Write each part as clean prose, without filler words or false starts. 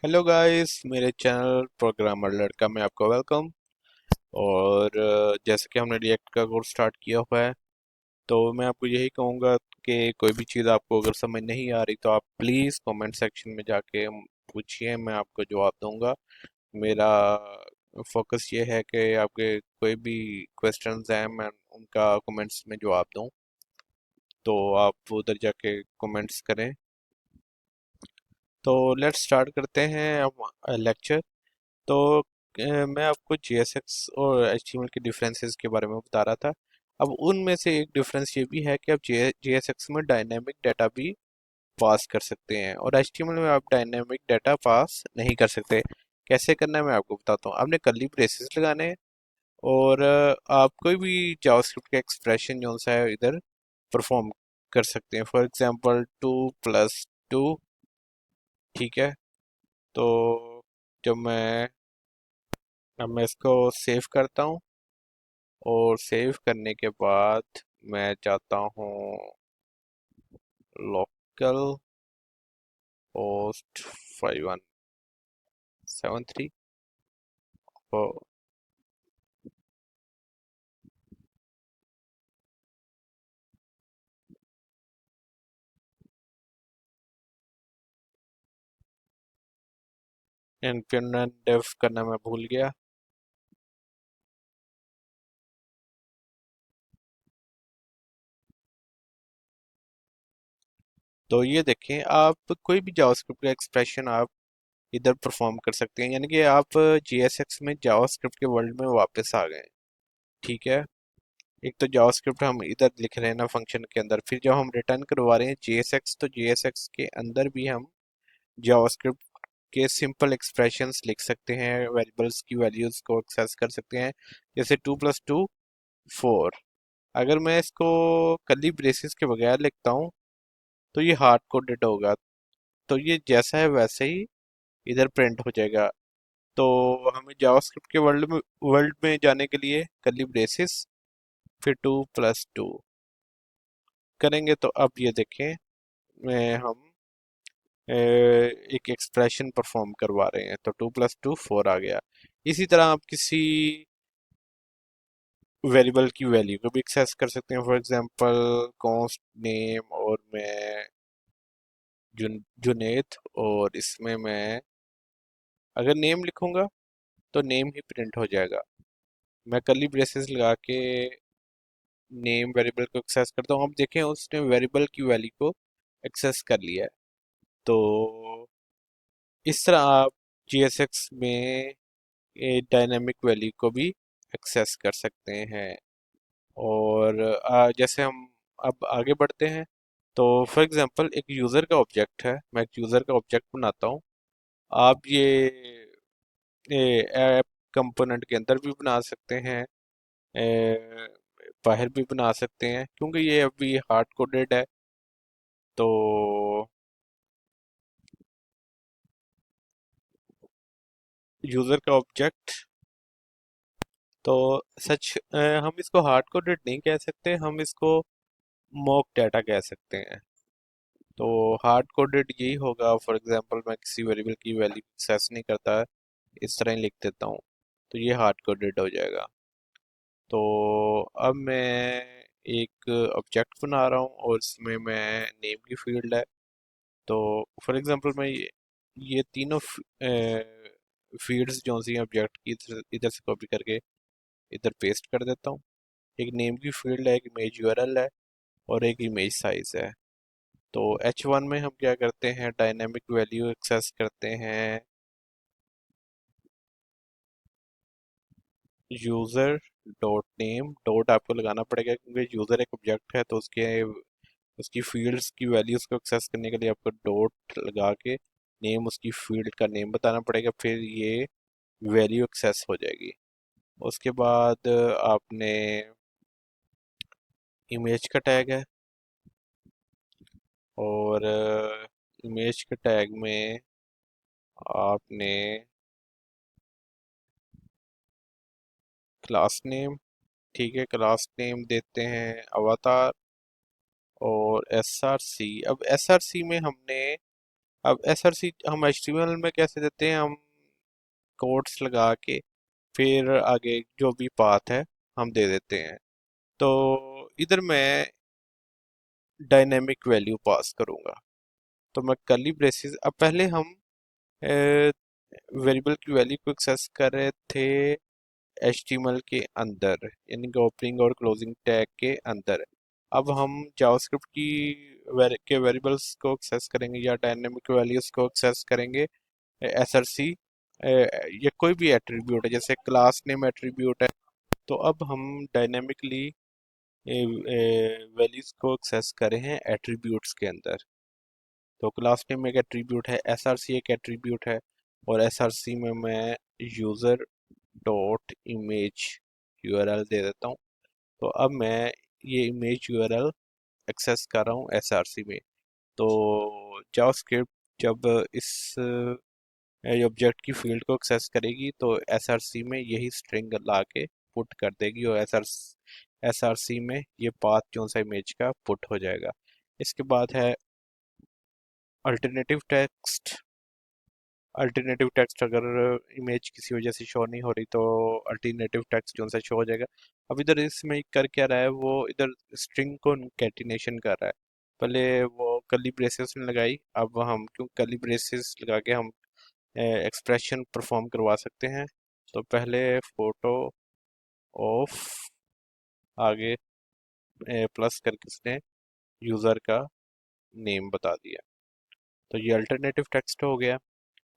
Hello guys, मेरे channel programmer लड़का में आपका वेलकम। और जैसे कि हमने रिएक्ट का कोर्स स्टार्ट किया हुआ है, तो मैं आपको यही कहूँगा कि कोई भी चीज़ आपको अगर समझ नहीं आ रही तो आप प्लीज़ कमेंट सेक्शन में जाके पूछिए, मैं आपको जवाब दूंगा। मेरा फोकस ये है कि आपके कोई भी क्वेश्चंस हैं मैं उनका कमेंट्स में जवाब दूं, तो आप उधर जाके कमेंट्स करें। तो लेट्स स्टार्ट करते हैं अब लेक्चर। तो मैं आपको JSX और HTML के डिफरेंसेस के बारे में बता रहा था। अब उनमें से एक डिफरेंस ये भी है कि आप JSX में डायनेमिक डाटा भी पास कर सकते हैं और HTML में आप डायनेमिक डाटा पास नहीं कर सकते। कैसे करना है मैं आपको बताता हूँ। आपने कर्ली ब्रेसेस लगाने हैं और आप कोई भी जावास्क्रिप्ट का एक्सप्रेशन जो सा है इधर परफॉर्म कर सकते हैं। For example 2+2। ठीक है। तो जब मैं इसको सेव करता हूँ और सेव करने के बाद मैं चाहता हूँ लोकल होस्ट 5173 और इनफिनिट डेफ करना मैं भूल गया। तो ये देखें, आप कोई भी जावास्क्रिप्ट का एक्सप्रेशन आप इधर परफॉर्म कर सकते हैं, यानी कि आप JSX में जावास्क्रिप्ट के वर्ल्ड में वापस आ गए हैं। ठीक है। एक तो जावास्क्रिप्ट हम इधर लिख रहे हैं ना फंक्शन के अंदर, फिर जब हम रिटर्न करवा रहे हैं JSX, तो JSX के अंदर भी हम जावास्क्रिप्ट के सिंपल एक्सप्रेशंस लिख सकते हैं, वेरिएबल्स की वैल्यूज को एक्सेस कर सकते हैं। जैसे 2+2 4। अगर मैं इसको कर्ली ब्रेसेस के बगैर लिखता हूँ तो ये हार्ड कोडेड होगा, तो ये जैसा है वैसे ही इधर प्रिंट हो जाएगा। तो हमें जावास्क्रिप्ट के वर्ल्ड में जाने के लिए कर्ली ब्रेसेस फिर 2+2 करेंगे। तो अब ये देखें, हम एक एक्सप्रेशन परफॉर्म करवा रहे हैं, तो 2+2 4 आ गया। इसी तरह आप किसी वेरिएबल की वैल्यू को भी एक्सेस कर सकते हैं। फॉर एग्जांपल कॉन्स्ट नेम, और मैं जुनेद, और इसमें मैं अगर नेम लिखूंगा तो नेम ही प्रिंट हो जाएगा। मैं कर्ली ब्रेसेस लगा के नेम वेरिएबल को एक्सेस करता हूँ। अब देखें उसने वेरिएबल की वैल्यू को एक्सेस कर लिया है। तो इस तरह आप JSX में डायनामिक वैल्यू को भी एक्सेस कर सकते हैं। और जैसे हम अब आगे बढ़ते हैं, तो फॉर एग्जांपल एक यूज़र का ऑब्जेक्ट है, मैं एक यूज़र का ऑब्जेक्ट बनाता हूँ। आप ये ऐप कंपोनेंट के अंदर भी बना सकते हैं, बाहर भी बना सकते हैं, क्योंकि ये अभी हार्ड कोडेड है। तो यूज़र का ऑब्जेक्ट, तो सच हम इसको हार्ड कोडेड नहीं कह सकते, हम इसको मॉक डाटा कह सकते हैं। तो हार्ड कोडेड यही होगा। फॉर एग्जांपल मैं किसी वेरिएबल की वैल्यू एक्सेस नहीं करता, इस तरह ही लिख देता हूँ, तो ये हार्ड कोडेड हो जाएगा। तो अब मैं एक ऑब्जेक्ट बना रहा हूँ और इसमें मैं नेम की फील्ड है। तो फॉर एग्जांपल मैं ये तीनों फील्ड्स जो सी ऑब्जेक्ट की इधर से कॉपी करके इधर पेस्ट कर देता हूँ। एक नेम की फील्ड है, एक इमेज URL है, और एक इमेज साइज है। तो H1 में हम क्या करते हैं, डायनेमिक वैल्यू एक्सेस करते हैं यूजर डॉट नेम। डॉट आपको लगाना पड़ेगा क्योंकि यूजर एक ऑब्जेक्ट है, तो उसकी फील्ड्स की वैल्यूज को एक्सेस करने के लिए आपको डॉट लगा के नेम, उसकी फील्ड का नेम बताना पड़ेगा, फिर ये वैल्यू एक्सेस हो जाएगी। उसके बाद आपने इमेज का टैग है, और इमेज के टैग में आपने क्लास नेम, ठीक है, क्लास नेम देते हैं अवतार। और SRC, अब SRC में हमने अब एसआरसी हम एचटीएमएल में कैसे देते हैं, हम कोट्स लगा के फिर आगे जो भी पाथ है हम दे देते हैं। तो इधर मैं डायनेमिक वैल्यू पास करूंगा। तो मैं कर्ली ब्रेसेस, अब पहले हम वेरिएबल की वैल्यू को एक्सेस कर रहे थे एचटीएमएल के अंदर, यानी कि ओपनिंग और क्लोजिंग टैग के अंदर। अब हम जावास्क्रिप्ट की के वेरिएबल्स को एक्सेस करेंगे या डायनेमिक वैल्यूज को एक्सेस करेंगे एसआरसी या कोई भी एट्रीब्यूट है, जैसे क्लास नेम एट्रीब्यूट है। तो अब हम डायनेमिकली वैल्यूज को एक्सेस करें हैं एट्रीब्यूट्स के अंदर। तो क्लास नेम एक एट्रीब्यूट है, एसआरसी एक एट्रीब्यूट है, और एसआरसी में मैं यूज़र डॉट इमेज यूआरएल दे देता हूँ। तो अब मैं ये इमेज यूआरएल एक्सेस कर रहा हूँ एसआरसी में। तो जावास्क्रिप्ट जब इस ऑब्जेक्ट की फील्ड को एक्सेस करेगी तो एसआरसी में यही स्ट्रिंग ला के पुट कर देगी, और एसआरसी में ये पाथ जो सा इमेज का पुट हो जाएगा। इसके बाद है अल्टरनेटिव टेक्स्ट। अल्टरनेटिव टेक्स्ट अगर इमेज किसी वजह से शो नहीं हो रही तो अल्टरनेटिव टेक्स्ट जो सा शो हो जाएगा। अब इधर इसमें कर क्या रहा है, वो इधर स्ट्रिंग को कैटिनेशन कर रहा है। पहले वो कर्ली ब्रेसेस में लगाई, अब हम क्यों कर्ली ब्रेसेस लगा के हम एक्सप्रेशन परफॉर्म करवा सकते हैं। तो पहले फोटो ऑफ आगे प्लस करके इसने यूज़र का नेम बता दिया। तो ये अल्टरनेटिव टेक्स्ट हो गया।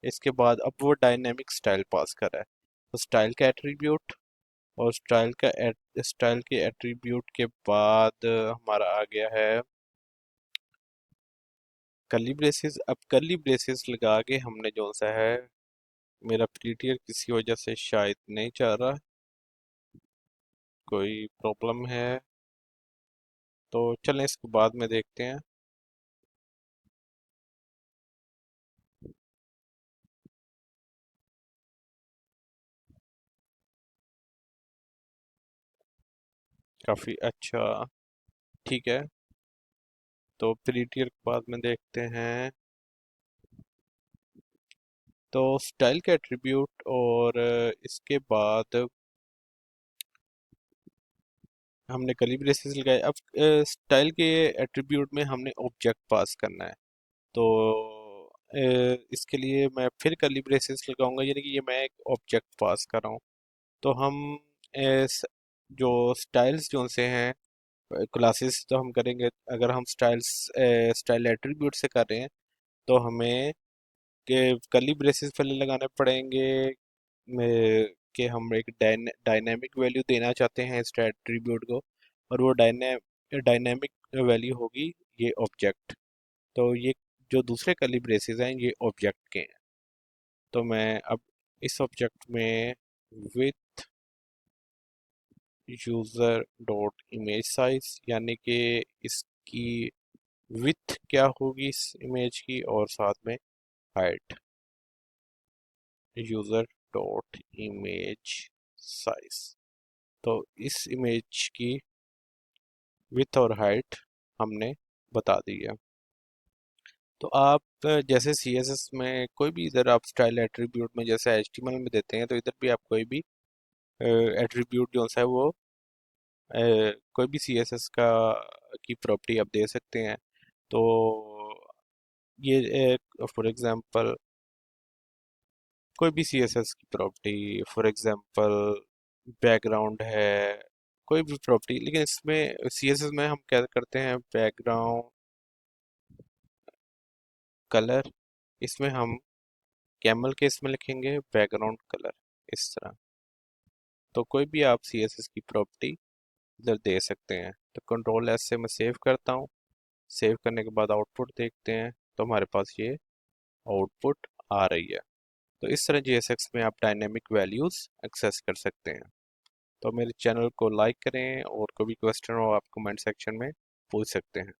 इसके बाद अब वो डायनेमिक स्टाइल पास कर रहा है। तो स्टाइल का एट्रीब्यूट, और स्टाइल के एट्रीब्यूट के बाद हमारा आ गया है कर्ली ब्रेसेस। अब कर्ली ब्रेसेस लगा के हमने जो सा है, मेरा प्रीटियर किसी वजह से शायद नहीं चल रहा, कोई प्रॉब्लम है तो चलें इसको बाद में देखते हैं। काफ़ी अच्छा, ठीक है। तो प्रीटियर के बाद में देखते हैं। तो स्टाइल के एट्रीब्यूट और इसके बाद हमने कर्ली ब्रेसेस लगाए। अब स्टाइल के एट्रीब्यूट में हमने ऑब्जेक्ट पास करना है। तो इसके लिए मैं फिर कर्ली ब्रेसेस लगाऊंगा, यानी कि ये मैं एक ऑब्जेक्ट पास कर रहा हूँ। तो हम जो स्टाइल्स जो से हैं क्लासेस तो हम करेंगे, अगर हम स्टाइल एट्रीब्यूट से कर रहे हैं तो हमें कर्ली ब्रेसेस पहले लगाने पड़ेंगे कि हम एक डायनेमिक वैल्यू देना चाहते हैं इस एट्रीब्यूट को, और वो डायनेमिक वैल्यू होगी ये ऑब्जेक्ट। तो ये जो दूसरे कर्ली ब्रेसेस हैं ये ऑब्जेक्ट के हैं। तो मैं अब इस ऑब्जेक्ट में with user dot image size, यानी कि इसकी विथ क्या होगी इस इमेज की, और साथ में height user dot image size. तो इस इमेज की विथ और हाइट हमने बता दी है। तो आप जैसे सीएसएस में कोई भी, इधर आप स्टाइल एट्रीब्यूट में जैसे एचटीएमएल में देते हैं, तो इधर भी आप कोई भी एट्रीब्यूट जो सा है वो कोई भी सीएसएस का की प्रॉपर्टी आप दे सकते हैं। तो ये फॉर एग्जांपल कोई भी सीएसएस की प्रॉपर्टी, फॉर एग्जांपल बैकग्राउंड है, कोई भी प्रॉपर्टी, लेकिन इसमें सीएसएस में हम क्या करते हैं, बैकग्राउंड कलर, इसमें हम कैमल के इसमें लिखेंगे बैकग्राउंड कलर, इस तरह। तो कोई भी आप सीएसएस की प्रॉपर्टी इधर दे सकते हैं। तो कंट्रोल एस से मैं सेव करता हूँ। सेव करने के बाद आउटपुट देखते हैं, तो हमारे पास ये आउटपुट आ रही है। तो इस तरह जेएसएक्स में आप डायनेमिक वैल्यूज़ एक्सेस कर सकते हैं। तो मेरे चैनल को लाइक करें, और कोई भी क्वेश्चन हो आप कमेंट सेक्शन में पूछ सकते हैं।